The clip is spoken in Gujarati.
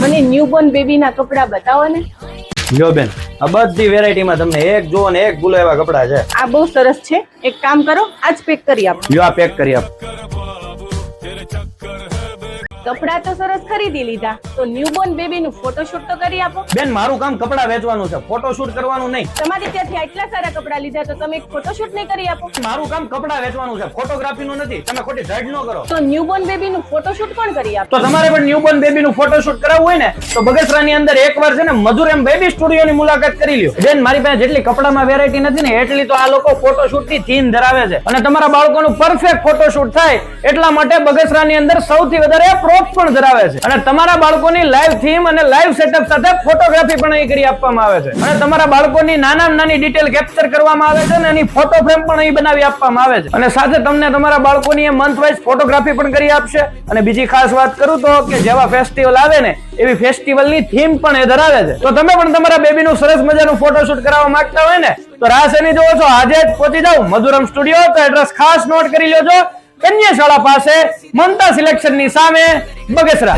મને ન્યૂબોર્ન બેબીના કપડા બતાવો ને. લ્યો બેન, આ બધી વેરાયટીમાં તમને એક જુઓ ને એક ભૂલો એવા કપડા છે. આ બહુ સરસ છે, એક કામ કરો આજ પેક કરી આપો. લ્યો આ પેક કરી આપ. કપડા તો સરસ ખરીદી લીધા, તો ન્યૂબોર્ન બેબીનું ફોટોશૂટ તો કરી આપો. બેન મારું કામ કપડા વેચવાનું છે, ફોટોશૂટ કરવાનું નહીં. તમારી ત્યાંથી આટલા સારા કપડા લીધા તો તમે એક ફોટોશૂટ નહીં કરી આપો. મારું કામ કપડા વેચવાનું છે, ફોટોગ્રાફીનું નથી. તમે ખોટી ઝડ ન કરો. તો ન્યૂબોર્ન બેબીનું ફોટોશૂટ કોણ કરી આપો? તો તમારે પણ ન્યૂબોર્ન બેબીનું ફોટોશૂટ કરાવવું હોય ને તો બગસરાની અંદર એકવાર છે ને મધુર એમ બેબી સ્ટુડિયોની મુલાકાત કરી લ્યો. બેન મારી પાસે જેટલી કપડામાં વેરાયટી નથી ને એટલી તો આ લોકો ફોટોશૂટની થીમ ધરાવે છે, અને તમારા બાળકોનું પરફેક્ટ ફોટોશૂટ થાય એટલા માટે બગસરાની અંદર સૌથી વધારે પ્રોપ્સ પણ ધરાવે છે, અને તમારા બાળકોની લાઈવ થીમ અને લાઈવ સેટઅપ સાથે ફોટોગ્રાફી પણ અહીં કરી આપવામાં આવે છે, અને તમારા બાળકોની નાનામાં નાની ડિટેલ કેપ્ચર કરવામાં આવે છે, અને એની ફોટો ફ્રેમ પણ અહીં બનાવી આપવામાં આવે છે, અને સાથે તમને તમારા બાળકોની મંથ વાઇઝ ફોટોગ્રાફી પણ કરી આપશે. અને બીજી ખાસ વાત કરું તો કે જેવા ફેસ્ટિવલ આવે ને એવી ફેસ્ટિવલની થીમ પણ એ ધરાવે છે. તો તમે પણ તમારા બેબીનું સરસ મજાનું ફોટોશૂટ કરાવવા માંગતા હોય ને તો રાહ શેની જોવો છો, આજે જ પહોંચી જાઓ મધુરમ સ્ટુડિયો. તો એડ્રેસ ખાસ નોટ કરી લેજો, કન્યા શાળા પાસે મમતા સિલેક્શન ની સામે બગસરા.